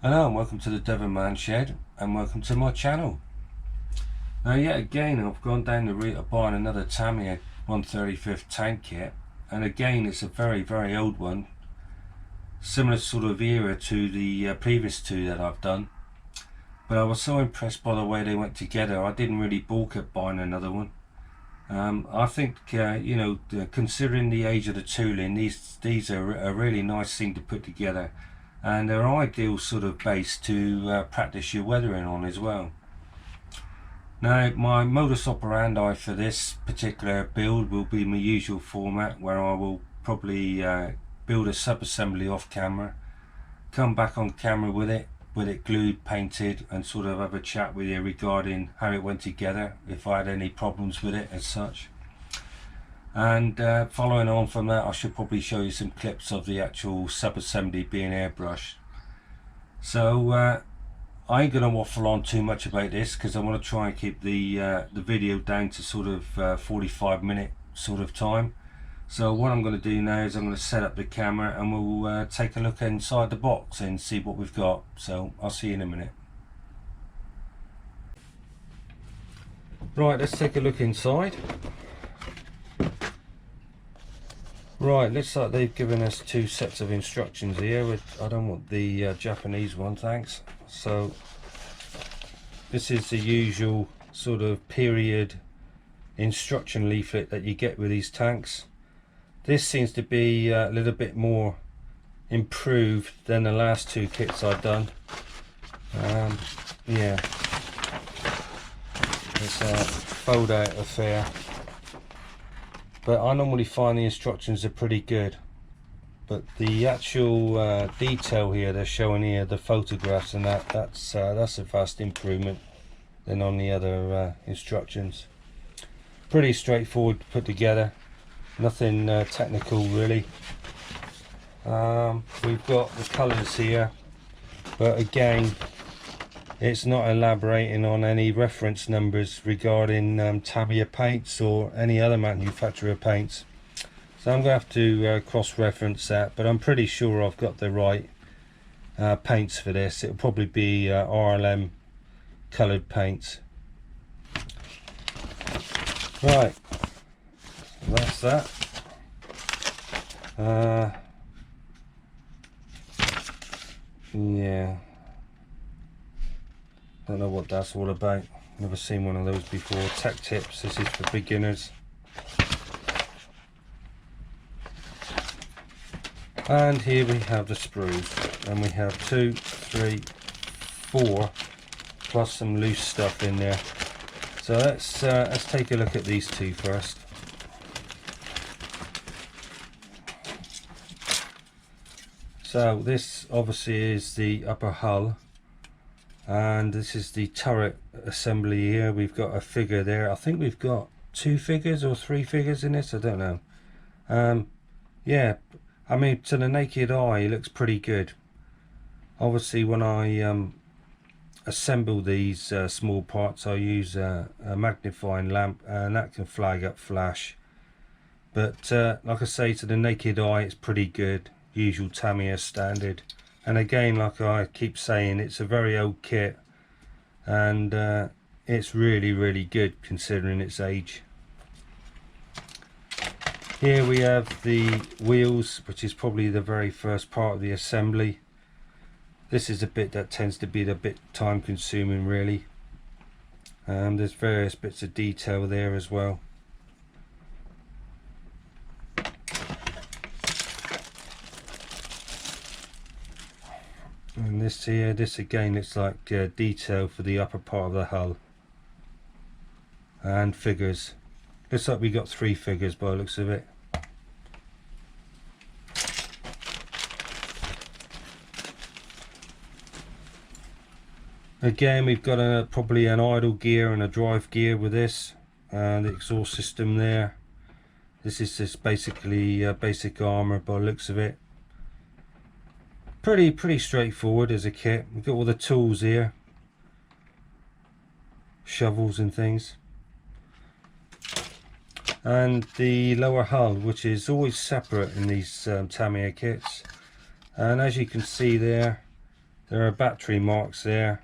Hello and welcome to the Devon Man Shed and welcome to my channel. Now yet again I've gone down the route of buying another Tamiya 135th tank kit, and again it's a very old one, similar sort of era to the previous two that I've done, but I was so impressed by the way they went together I didn't really balk at buying another one. I think you know, considering the age of the tooling, these are a really nice thing to put together, and they're ideal sort of base to practice your weathering on as well. Now my modus operandi for this particular build will be my usual format, where I will probably build a sub-assembly off camera, come back on camera with it glued, painted, and sort of have a chat with you regarding how it went together, if I had any problems with it as such. And following on from that, I should probably show you some clips of the actual sub-assembly being airbrushed. So I ain't going to waffle on too much about this because I want to try and keep the video down to sort of 45-minute sort of time. So what I'm going to do now is I'm going to set up the camera and we'll take a look inside the box and see what we've got. So I'll see you in a minute. Right, let's take a look inside. Right, looks like they've given us two sets of instructions here. I don't want the Japanese one, thanks. So this is the usual sort of period instruction leaflet that you get with these tanks. This seems to be a little bit more improved than the last two kits I've done. Yeah, it's a fold out affair, but I normally find the instructions are pretty good. But the actual detail here they're showing here, the photographs and that's a vast improvement than on the other instructions. Pretty straightforward to put together, nothing technical really. We've got the colours here, but again it's not elaborating on any reference numbers regarding Tamiya paints or any other manufacturer paints. So I'm going to have to cross-reference that, but I'm pretty sure I've got the right paints for this. It'll probably be RLM coloured paints. Right, that's that. Yeah, don't know what that's all about. Never seen one of those before. Tech tips, this is for beginners. And here we have the sprues, and we have 2, 3, 4, plus some loose stuff in there. So let's take a look at these two first. So this obviously is the upper hull, and this is the turret assembly here. We've got a figure there. I think we've got 2 figures or 3 figures in this, I don't know. Yeah, I mean, to the naked eye it looks pretty good. Obviously when I assemble these small parts I use a magnifying lamp, and that can flag up flash. But like I say, to the naked eye it's pretty good. Usual Tamiya standard. And again, like I keep saying, it's a very old kit, and it's really good considering its age. Here we have the wheels, which is probably the very first part of the assembly. This is a bit that tends to be a bit time consuming really. There's various bits of detail there as well. And this here, this again, it's like detail for the upper part of the hull. And figures. Looks like we got 3 figures by the looks of it. Again, we've got probably an idle gear and a drive gear with this, and the exhaust system there. This is just basically basic armour by the looks of it. Pretty straightforward as a kit. We've got all the tools here, shovels and things, and the lower hull, which is always separate in these Tamiya kits. And as you can see there, There are battery marks there.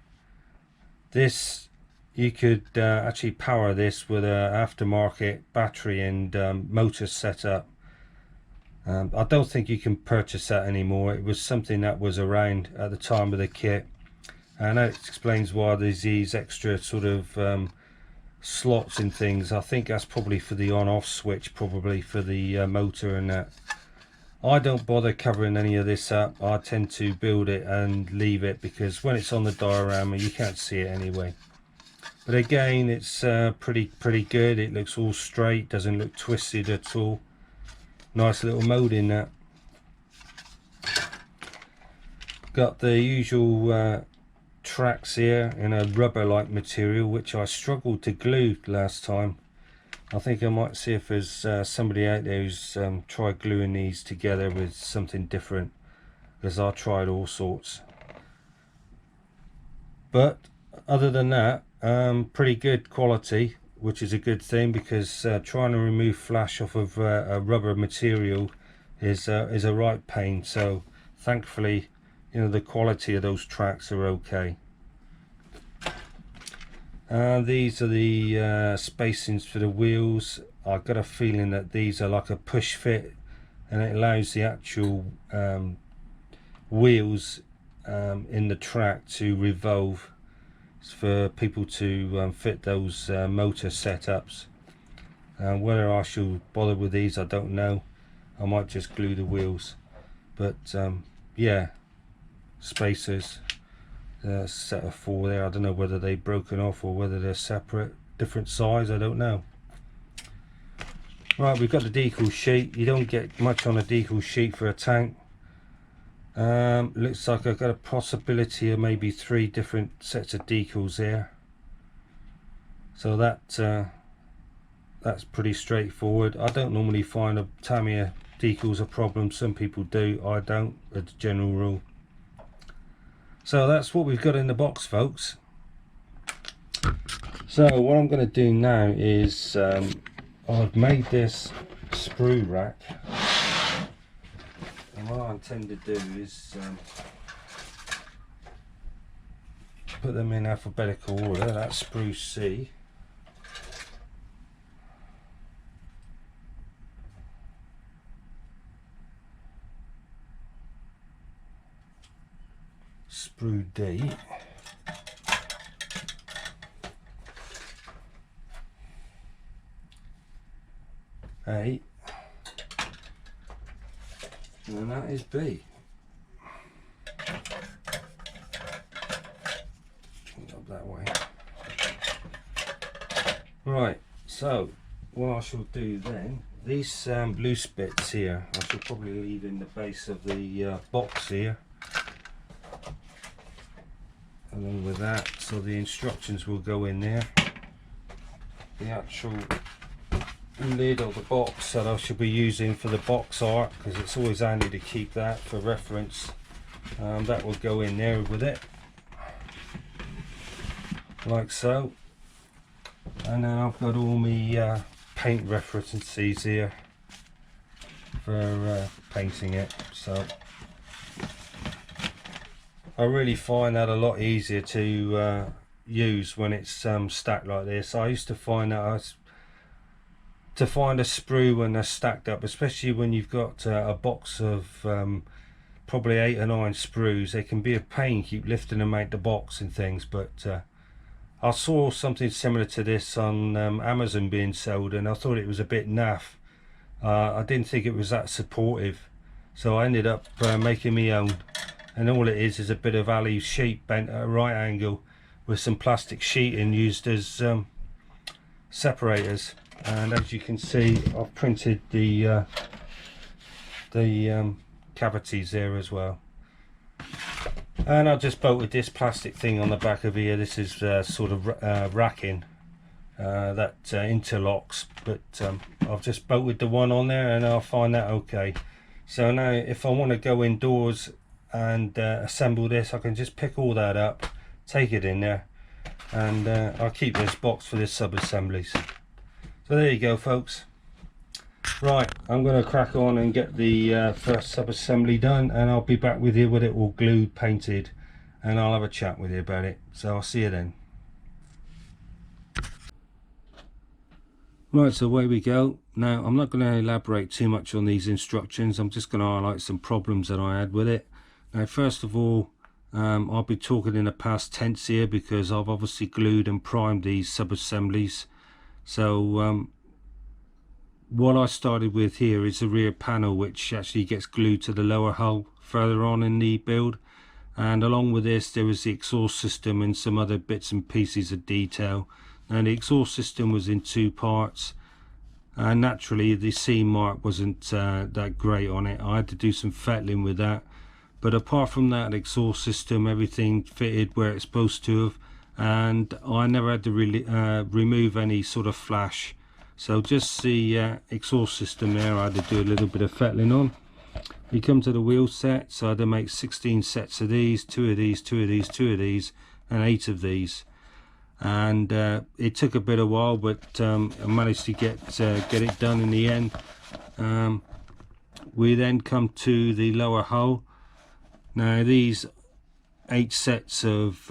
This, you could actually power this with an aftermarket battery and motor setup. I don't think you can purchase that anymore. It was something that was around at the time of the kit, and that explains why there's these extra sort of slots and things. I think that's probably for the on-off switch, probably for the motor and that. I don't bother covering any of this up. I tend to build it and leave it, because when it's on the diorama you can't see it anyway. But again, it's pretty good. It looks all straight, doesn't look twisted at all. Nice little mold in that. Got the usual tracks here in a rubber like material, which I struggled to glue last time. I think I might see if there's somebody out there who's tried gluing these together with something different, because I tried all sorts. But other than that, pretty good quality, which is a good thing, because trying to remove flash off of a rubber material is a right pain. So thankfully, you know, the quality of those tracks are okay. These are the spacings for the wheels. I've got a feeling that these are like a push fit, and it allows the actual wheels in the track to revolve. It's for people to fit those motor setups. Whether I shall bother with these, I don't know. I might just glue the wheels. But yeah, spacers. Set of 4 there. I don't know whether they've broken off or whether they're separate, different size, I don't know. Right, we've got the decal sheet. You don't get much on a decal sheet for a tank. Looks like I've got a possibility of maybe 3 different sets of decals here. So that's pretty straightforward. I don't normally find a Tamiya decals a problem. Some people do, I don't, as a general rule. So that's what we've got in the box, folks. So what I'm going to do now is I've made this sprue rack, and what I intend to do is put them in alphabetical order. That's sprue C, sprue D, A, and that is B. Up that way. Right, so what I shall do then, these loose bits here I shall probably leave in the base of the box here, along with that, so the instructions will go in there. The actual lid of the box that I should be using for the box art, because it's always handy to keep that for reference, that will go in there with it, like so. And then I've got all my paint references here for painting it. So I really find that a lot easier to use when it's stacked like this. I used to find that to find a sprue when they're stacked up, especially when you've got a box of probably 8 or 9 sprues, they can be a pain, keep lifting them out the box and things. But I saw something similar to this on Amazon being sold, and I thought it was a bit naff. I didn't think it was that supportive, so I ended up making my own. And all it is a bit of alley sheet bent at a right angle with some plastic sheeting used as separators. And as you can see, I've printed the cavities there as well. And I just bolted this plastic thing on the back of here. This is sort of racking that interlocks, but I've just bolted the one on there, and I'll find that okay. So now if I want to go indoors and assemble this, I can just pick all that up, take it in there, and I'll keep this box for the sub-assemblies. So there you go, folks. Right, I'm going to crack on and get the first sub-assembly done, and I'll be back with you with it all glued, painted, and I'll have a chat with you about it. So I'll see you then. Right, so away we go. Now I'm not going to elaborate too much on these instructions. I'm just going to highlight some problems that I had with it. Now first of all, I'll be talking in the past tense here because I've obviously glued and primed these sub-assemblies. So what I started with here is the rear panel, which actually gets glued to the lower hull further on in the build, and along with this there was the exhaust system and some other bits and pieces of detail. And the exhaust system was in two parts, and naturally the seam mark wasn't that great on it. I had to do some fettling with that, but apart from that, the exhaust system, everything fitted where it's supposed to have, and I never had to really remove any sort of flash. So just the exhaust system there I had to do a little bit of fettling on. You come to the wheel set, so I had to make 16 sets of these, 2 of these, 2 of these, 2 of these, and 8 of these. And it took a bit of while, but I managed to get it done in the end. We then come to the lower hull. Now these 8 sets of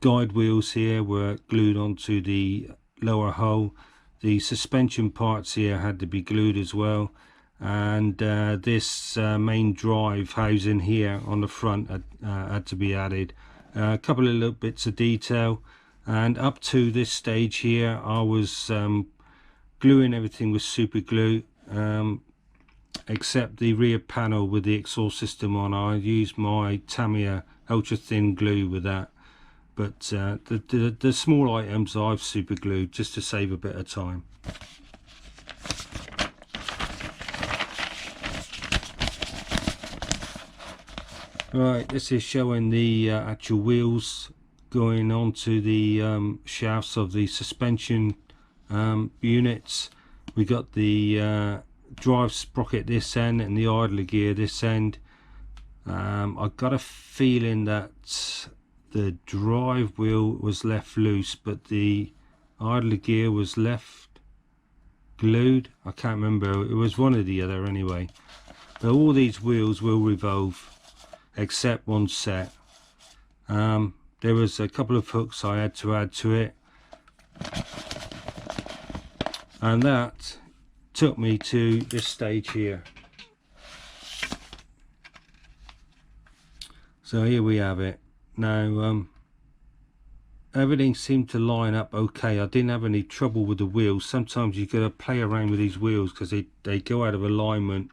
guide wheels here were glued onto the lower hull. The suspension parts here had to be glued as well, and this main drive housing here on the front had to be added. A couple of little bits of detail, and up to this stage here I was gluing everything with super glue, except the rear panel with the exhaust system on. I used my Tamiya ultra thin glue with that, but the small items I've super glued just to save a bit of time. Right, this is showing the actual wheels going onto the shafts of the suspension units. We got the drive sprocket this end and the idler gear this end. I got a feeling that the drive wheel was left loose, but the idler gear was left glued. I can't remember, it was one or the other anyway. But all these wheels will revolve except one set. There was a couple of hooks I had to add to it, and that took me to this stage here. So here we have it. Now everything seemed to line up okay. I didn't have any trouble with the wheels. Sometimes you gotta play around with these wheels because they go out of alignment,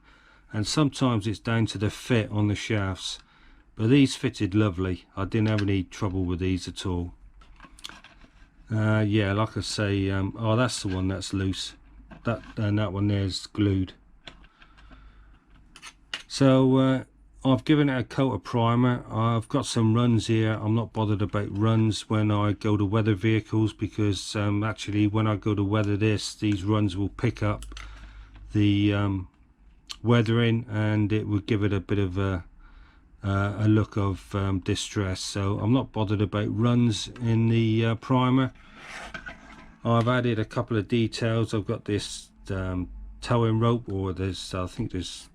and sometimes it's down to the fit on the shafts. But these fitted lovely. I didn't have any trouble with these at all. Yeah, like I say, oh, that's the one that's loose. That and that one there's glued. So I've given it a coat of primer. I've got some runs here. I'm not bothered about runs when I go to weather vehicles, because actually when I go to weather this, these runs will pick up the weathering, and it will give it a bit of a look of distress. So I'm not bothered about runs in the primer. I've added a couple of details. I've got this towing rope, or there's I think there's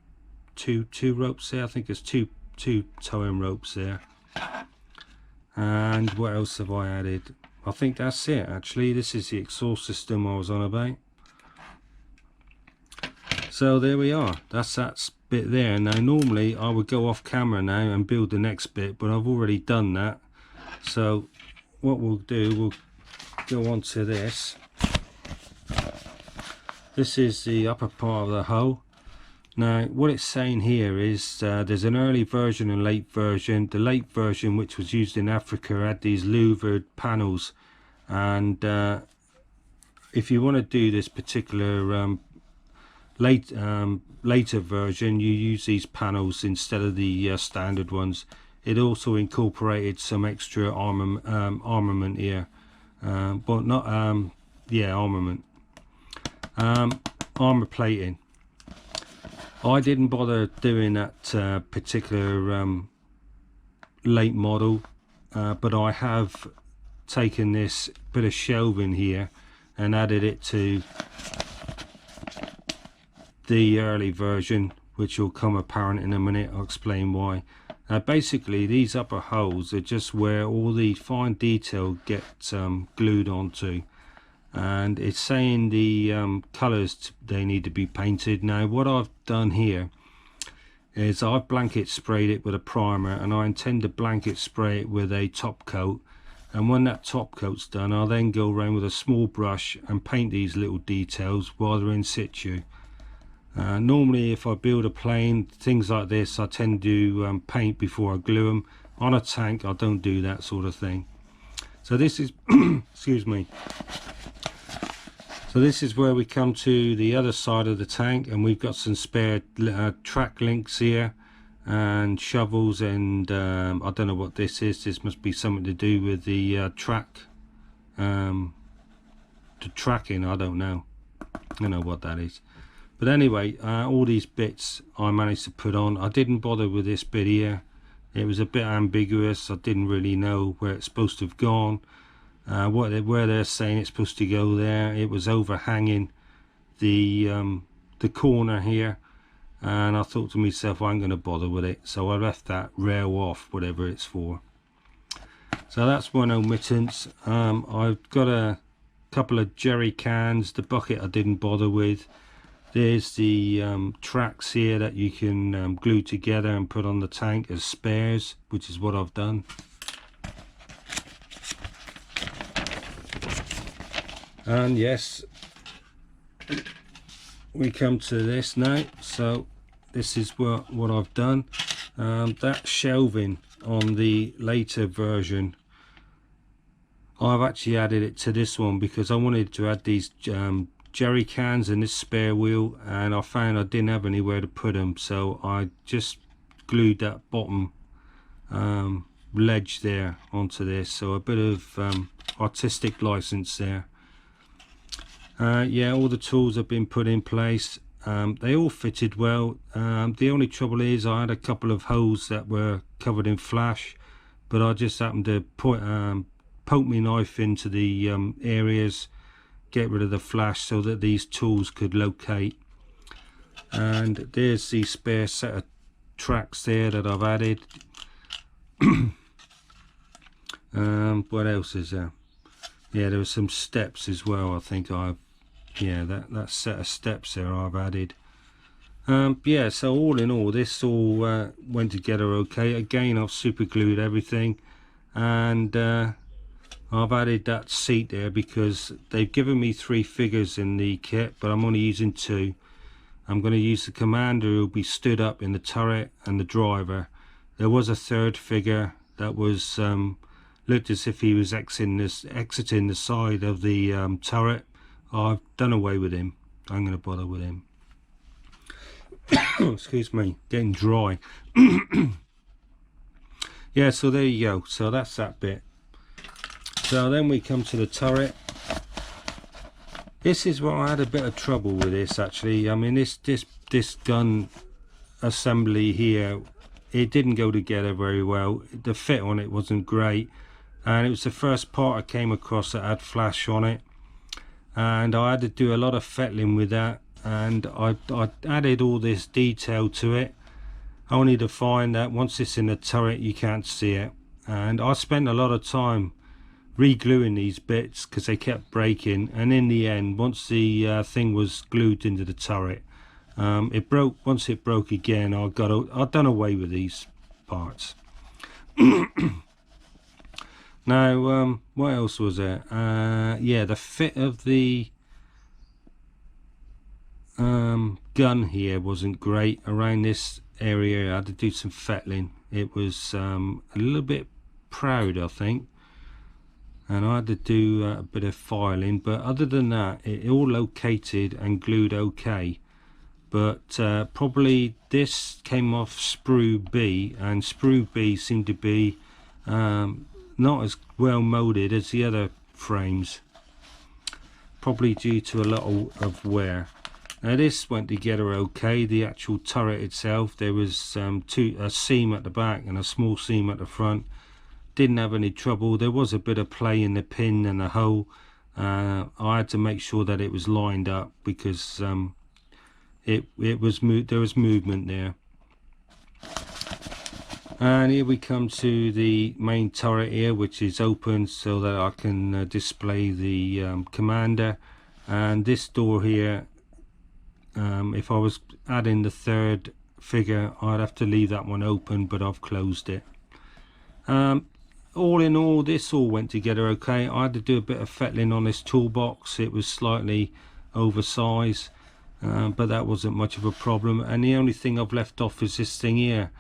two ropes there. I think there's two towing ropes there. And what else have I added? I think that's it actually. This is the exhaust system I was on about. So there we are, that's that bit there. Now normally I would go off camera now and build the next bit, but I've already done that. So what we'll do, we'll go on to this. This is the upper part of the hull. Now what it's saying here is there's an early version and late version. The late version, which was used in Africa, had these louvered panels, and if you want to do this particular later version, you use these panels instead of the standard ones. It also incorporated some extra armament here, but not yeah, armament, armor plating. I didn't bother doing that particular late model, but I have taken this bit of shelving here and added it to the early version, which will come apparent in a minute. I'll explain why. Basically these upper holes are just where all the fine detail gets glued onto, and it's saying the colours they need to be painted. Now what I've done here is I've blanket sprayed it with a primer, and I intend to blanket spray it with a top coat, and when that top coat's done I'll then go around with a small brush and paint these little details while they're in situ. Normally if I build a plane, things like this, I tend to paint before I glue them. On a tank I don't do that sort of thing. So this is excuse me, so this is where we come to the other side of the tank, and we've got some spare track links here and shovels, and I don't know what this is. This must be something to do with the track, the tracking. I don't know what that is. But anyway, all these bits I managed to put on. I didn't bother with this bit here. It was a bit ambiguous. I didn't really know where it's supposed to have gone. Where they're saying it's supposed to go there, it was overhanging the corner here, and I thought to myself, I'm going to bother with it, so I left that rail off, whatever it's for. So that's one omittance. I've got a couple of jerry cans. The bucket I didn't bother with. There's the tracks here that you can glue together and put on the tank as spares, which is what I've done. And yes, we come to this now. So this is what I've done. That shelving on the later version, I've actually added it to this one because I wanted to add these jerry cans and this spare wheel, and I found I didn't have anywhere to put them, so I just glued that bottom ledge there onto this. So a bit of artistic license there. Yeah, all the tools have been put in place. They all fitted well. The only trouble is I had a couple of holes that were covered in flash, but I just happened to poke my knife into the areas, get rid of the flash so that these tools could locate. And there's the spare set of tracks there that I've added. What else is there? Yeah, there were some steps as well. I think that set of steps there I've added. Yeah, so all in all, this all went together okay. Again, I've super glued everything, and I've added that seat there because they've given me 3 figures in the kit, but I'm only using 2. I'm going to use the commander who will be stood up in the turret, and the driver. There was a 3rd figure that was looked as if he was exiting the side of the turret. I've done away with him. I'm going to bother with him. Excuse me, getting dry. Yeah, so there you go. So that's that bit. So then we come to the turret. This is where I had a bit of trouble with this actually. I mean, this gun assembly here, it didn't go together very well. The fit on it wasn't great, and it was the first part I came across that had flash on it, and I had to do a lot of fettling with that, and I added all this detail to it, only to find that once it's in the turret you can't see it. And I spent a lot of time re-gluing these bits because they kept breaking, and in the end, once the thing was glued into the turret, it broke. Once it broke again, I'd done away with these parts. Now, what else was there? Yeah, the fit of the gun here wasn't great. Around this area I had to do some fettling. It was a little bit proud, I think, and I had to do a bit of filing, but other than that it all located and glued okay. But probably this came off Sprue B, and Sprue B seemed to be not as well molded as the other frames, probably due to a lot of wear. Now this went together okay. The actual turret itself, there was a seam at the back and a small seam at the front. Didn't have any trouble. There was a bit of play in the pin and the hole. I had to make sure that it was lined up because there was movement there. And here we come to the main turret here, which is open so that I can display the commander. And this door here, if I was adding the third figure, I'd have to leave that one open, but I've closed it. All in all, this all went together okay. I had to do a bit of fettling on this toolbox. It was slightly oversized, but that wasn't much of a problem. And the only thing I've left off is this thing here.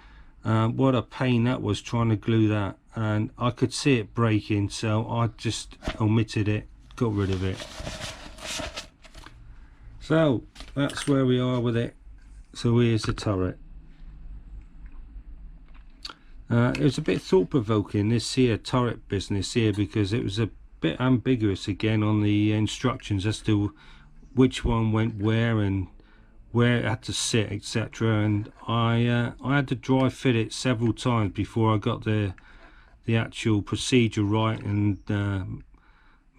What a pain that was, trying to glue that, and I could see it breaking, so I just omitted it, got rid of it. So that's where we are with it. So here's the turret. It was a bit thought-provoking, this here turret business here, because it was a bit ambiguous again on the instructions as to which one went where and where it had to sit, etc. And I had to dry fit it several times before I got the actual procedure right, and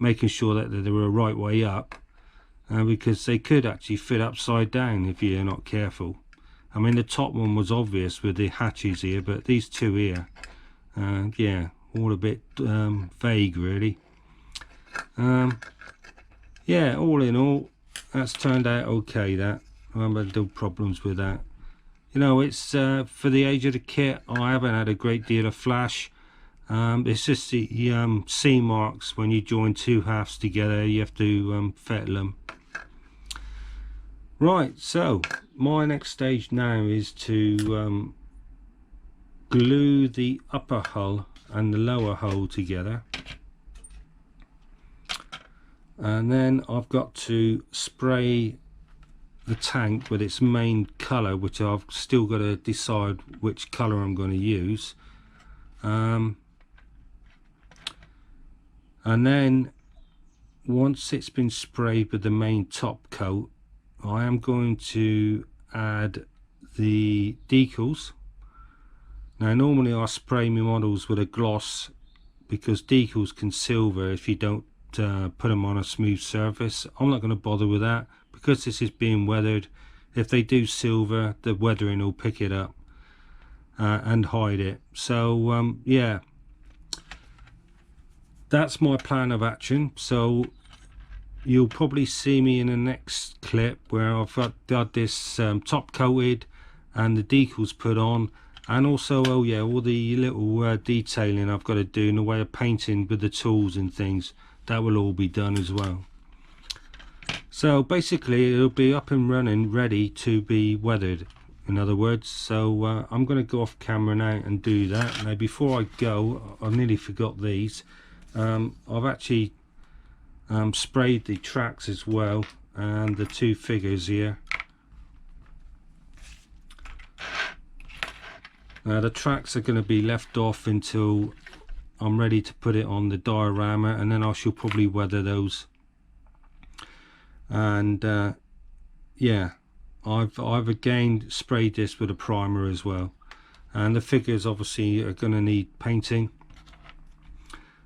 making sure that they were the right way up, because they could actually fit upside down if you're not careful. I mean, the top one was obvious with the hatches here, but these two here, yeah, all a bit vague really. Yeah, all in all, that's turned out okay. That I haven't had no problems with that. You know, it's for the age of the kit, I haven't had a great deal of flash. It's just the C marks when you join two halves together. You have to fettle them. Right, so my next stage now is to glue the upper hull and the lower hull together, and then I've got to spray the tank with its main colour, which I've still got to decide which colour I'm going to use. And then once it's been sprayed with the main top coat, I am going to add the decals. Now normally I spray my models with a gloss, because decals can silver if you don't put them on a smooth surface. I'm not going to bother with that, because this is being weathered. If they do silver, the weathering will pick it up and hide it. So yeah, that's my plan of action. So you'll probably see me in the next clip where I've got this top coated and the decals put on, and also, oh yeah, all the little detailing I've got to do in the way of painting with the tools and things. That will all be done as well. So basically it'll be up and running, ready to be weathered, in other words. So I'm going to go off camera now and do that. Now before I go, I nearly forgot these. I've actually sprayed the tracks as well, and the two figures here. Now the tracks are going to be left off until I'm ready to put it on the diorama, and then I shall probably weather those. And yeah, I've again sprayed this with a primer as well, and the figures obviously are going to need painting,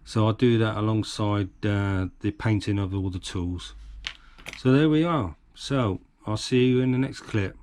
so I'll do that alongside the painting of all the tools. So there we are. So I'll see you in the next clip.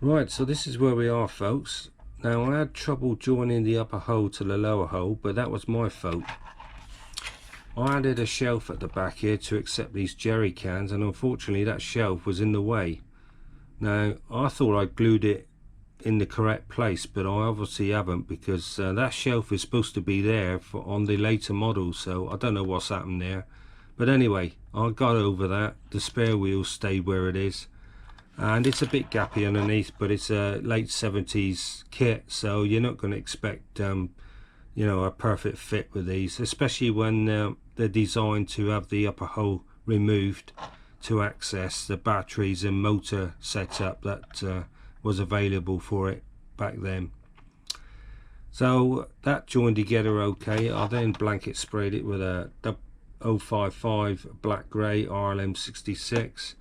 Right, so this is where we are, folks. Now, I had trouble joining the upper hole to the lower hole, but that was my fault. I added a shelf at the back here to accept these jerry cans, and unfortunately that shelf was in the way. Now, I thought I glued it in the correct place, but I obviously haven't, because that shelf is supposed to be there for on the later models, so I don't know what's happened there. But anyway, I got over that. The spare wheel stayed where it is, and it's a bit gappy underneath, but it's a late 70s kit, so you're not going to expect you know, a perfect fit with these, especially when they're designed to have the upper hole removed to access the batteries and motor setup that was available for it back then. So that joined together okay. I then blanket sprayed it with a 055 black grey RLM 66,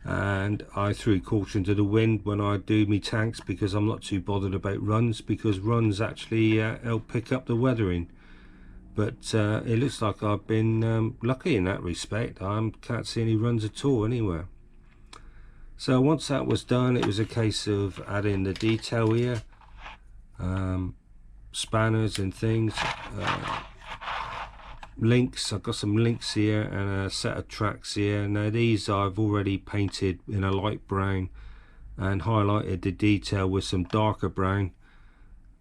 and I threw caution to the wind when I do me tanks, because I'm not too bothered about runs, because runs actually help pick up the weathering. But it looks like I've been lucky in that respect. I can't see any runs at all anywhere. So once that was done, it was a case of adding the detail here, spanners and things, links. I've got some links here and a set of tracks here. Now these I've already painted in a light brown and highlighted the detail with some darker brown.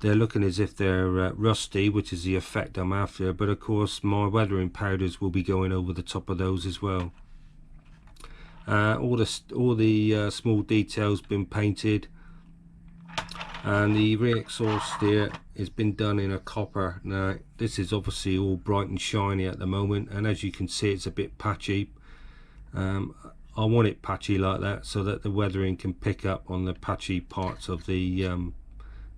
They're looking as if they're rusty, which is the effect I'm after, but of course my weathering powders will be going over the top of those as well. All the small details been painted, and the rear exhaust here has been done in a copper. Now this is obviously all bright and shiny at the moment, and as you can see it's a bit patchy. I want it patchy like that so that the weathering can pick up on the patchy parts of the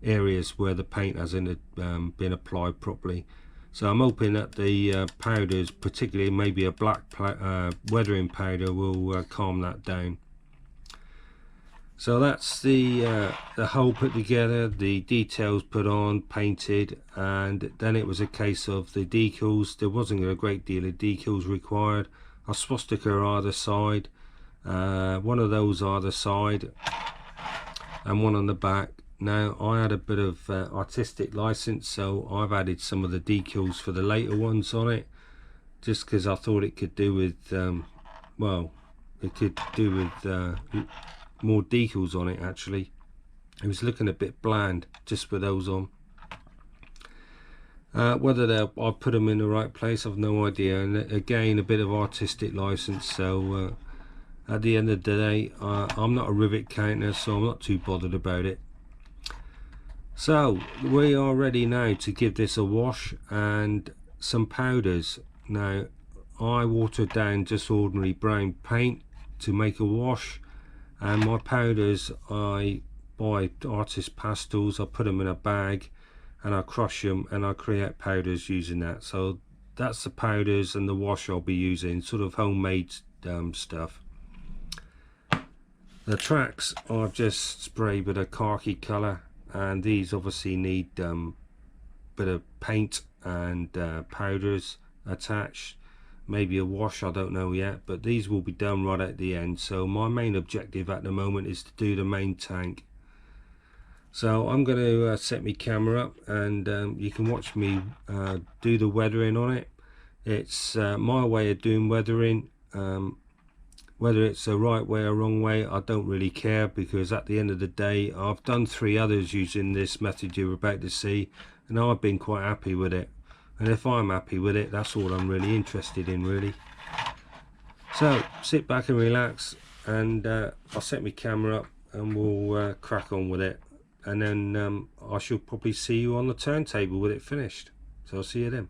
areas where the paint hasn't been applied properly. So I'm hoping that the powders, particularly maybe a black weathering powder, will calm that down. So that's the hull put together, the details put on, painted, and then it was a case of the decals. There wasn't a great deal of decals required. A swastika either side, one of those either side, and one on the back. Now I had a bit of artistic license, so I've added some of the decals for the later ones on it, just because I thought it could do with well, it could do with more decals on it. Actually, it was looking a bit bland just with those on. Whether I put them in the right place, I've no idea. And again, a bit of artistic license, so at the end of the day, I'm not a rivet counter, so I'm not too bothered about it. So we are ready now to give this a wash and some powders. Now I watered down just ordinary brown paint to make a wash, and my powders I buy artist pastels. I put them in a bag and I crush them and I create powders using that. So that's the powders and the wash I'll be using, sort of homemade stuff. The tracks I've just sprayed with a khaki colour, and these obviously need bit of paint and powders attached, maybe a wash, I don't know yet, but these will be done right at the end. So my main objective at the moment is to do the main tank. So I'm going to set my camera up, and you can watch me do the weathering on it. It's my way of doing weathering. Whether it's the right way or wrong way, I don't really care, because at the end of the day I've done 3 others using this method you're about to see, and I've been quite happy with it. And if I'm happy with it, that's all I'm really interested in, really. So sit back and relax, and I'll set my camera up and we'll crack on with it, and then I shall probably see you on the turntable with it finished. So I'll see you then.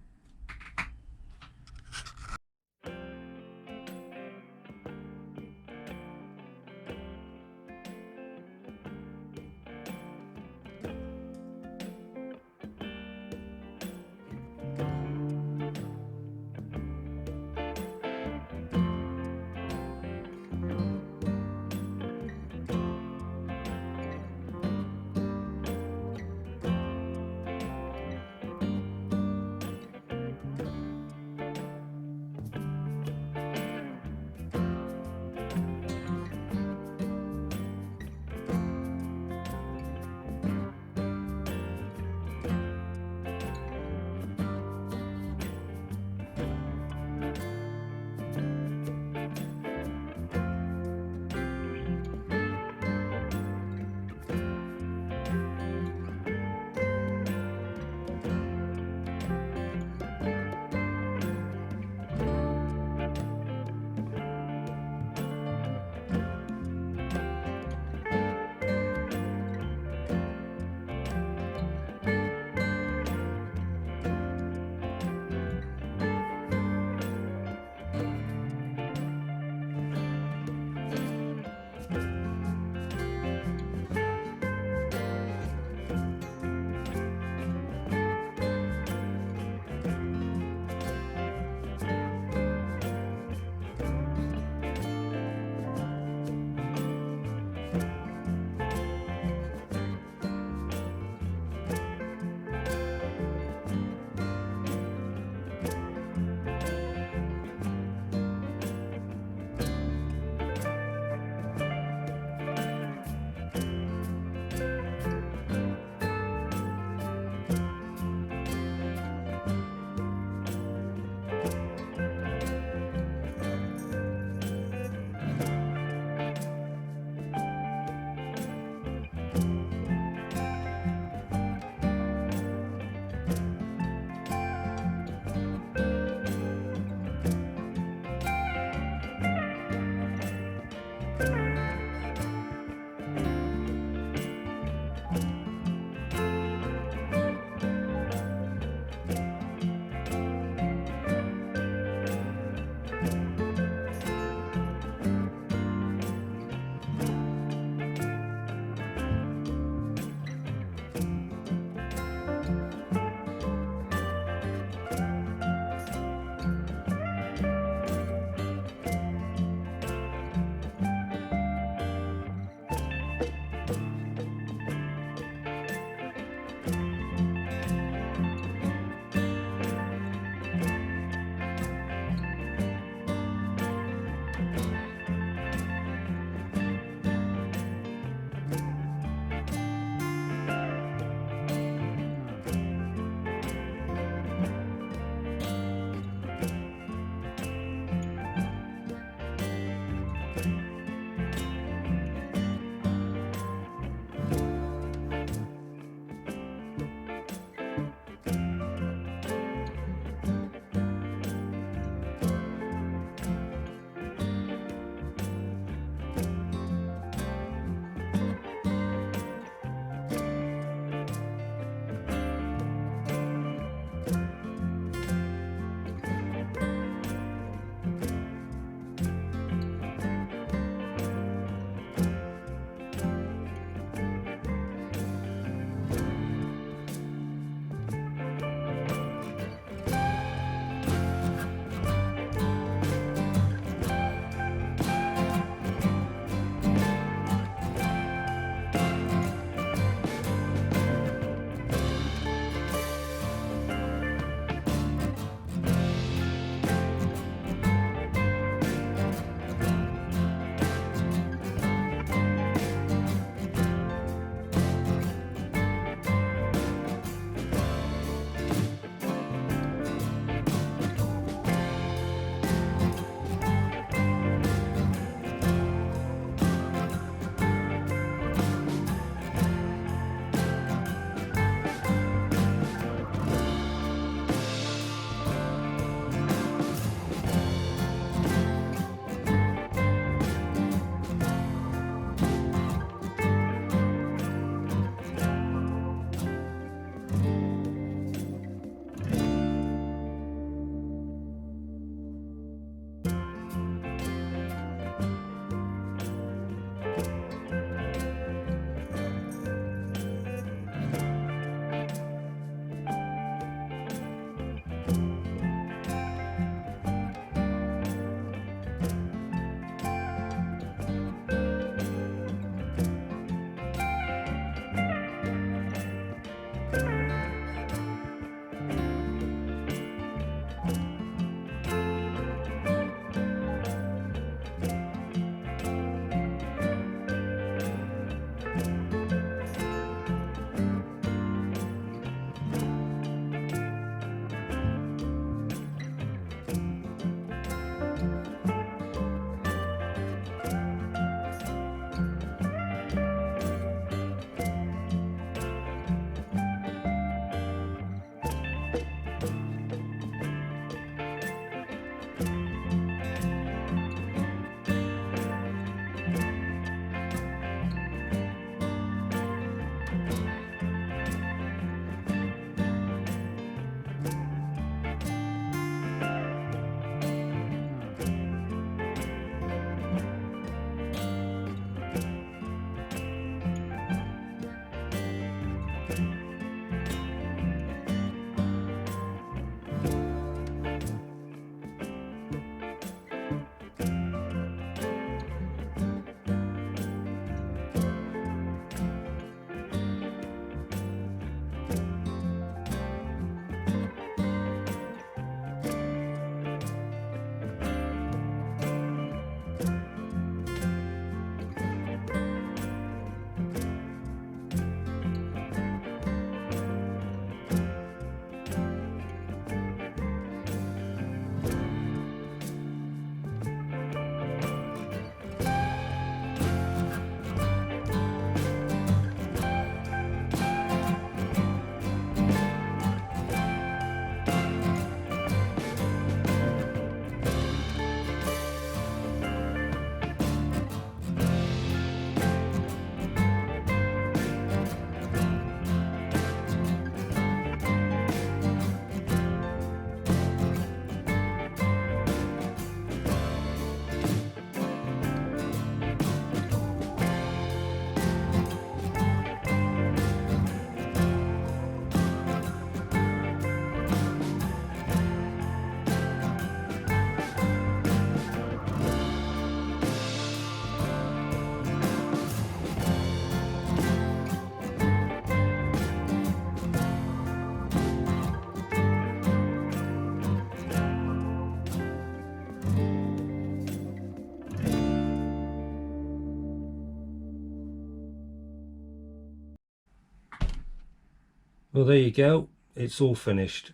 Well, there you go, it's all finished,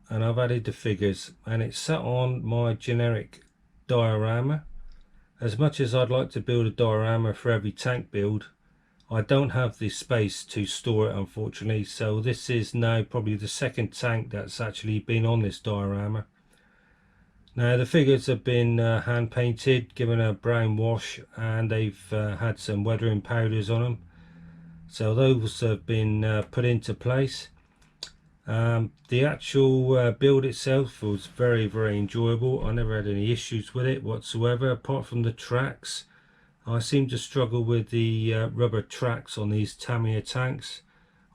and I've added the figures, and it's sat on my generic diorama. As much as I'd like to build a diorama for every tank build, I don't have the space to store it, unfortunately, so this is now probably the second tank that's actually been on this diorama. Now the figures have been hand painted, given a brown wash, and they've had some weathering powders on them, so those have been put into place. The actual build itself was very enjoyable. I never had any issues with it whatsoever, apart from the tracks. I seem to struggle with the rubber tracks on these Tamiya tanks.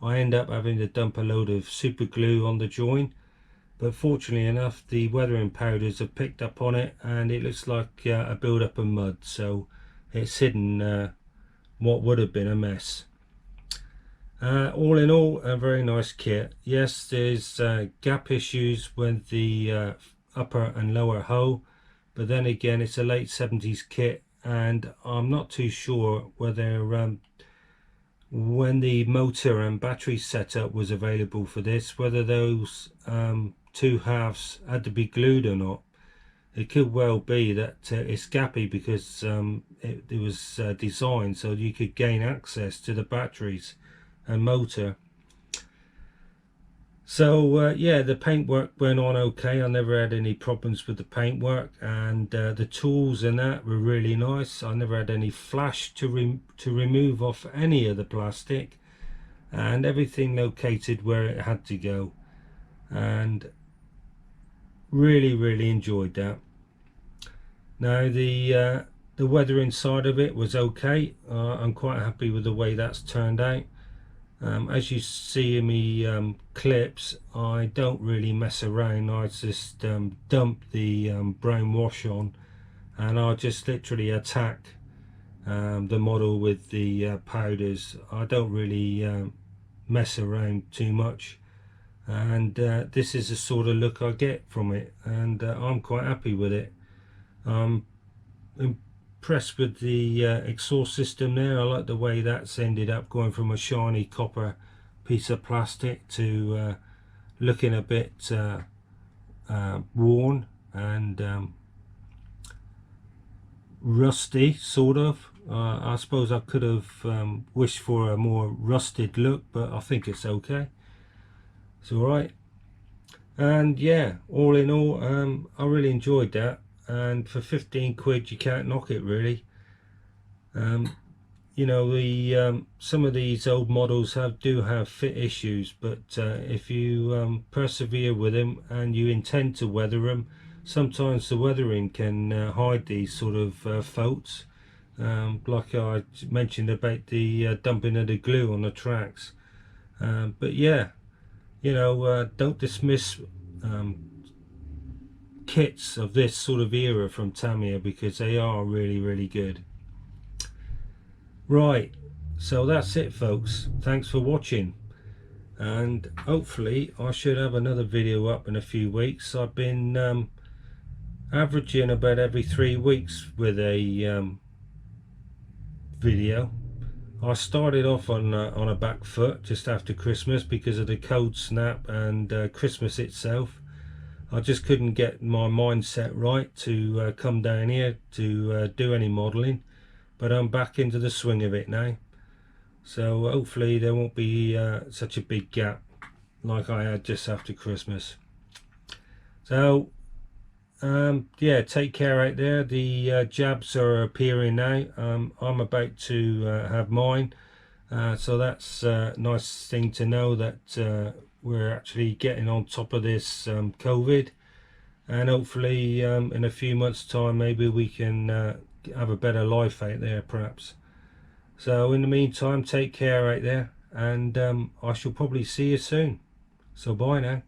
I end up having to dump a load of super glue on the join, but fortunately enough the weathering powders have picked up on it, and it looks like a build up of mud, so it's hidden what would have been a mess. All in all, a very nice kit. Yes, there's gap issues with the upper and lower hull, but then again it's a late 70s kit, and I'm not too sure whether when the motor and battery setup was available for this, whether those two halves had to be glued or not. It could well be that it's gappy because it was designed so you could gain access to the batteries and motor. So yeah, the paintwork went on okay. I never had any problems with the paintwork, and the tools and that were really nice. I never had any flash to remove off any of the plastic, and everything located where it had to go, and really enjoyed that. Now the weather inside of it was okay. I'm quite happy with the way that's turned out. As you see in me clips, I don't really mess around. I just dump the brown wash on, and I'll just literally attack the model with the powders. I don't really mess around too much, and this is the sort of look I get from it, and I'm quite happy with it. I'm impressed with the exhaust system there. I like the way that's ended up going from a shiny copper piece of plastic to looking a bit worn and rusty, sort of. I suppose I could have wished for a more rusted look, but I think it's okay. It's alright. And yeah, all in all, I really enjoyed that, and for 15 quid you can't knock it, really. You know, the some of these old models do have fit issues, but if you persevere with them and you intend to weather them, sometimes the weathering can hide these sort of faults, like I mentioned about the dumping of the glue on the tracks. But yeah, you know, don't dismiss kits of this sort of era from Tamiya, because they are really good. Right, so that's it folks, thanks for watching, and hopefully I should have another video up in a few weeks. I've been averaging about every 3 weeks with a video. I started off on a back foot just after Christmas because of the cold snap and Christmas itself. I just couldn't get my mindset right to come down here to do any modelling, but I'm back into the swing of it now, so hopefully there won't be such a big gap like I had just after Christmas. So yeah, take care out there. The jabs are appearing now. I'm about to have mine, so that's a nice thing to know that we're actually getting on top of this COVID, and hopefully in a few months time maybe we can have a better life out there perhaps. So in the meantime, take care out there, and I shall probably see you soon. So bye now.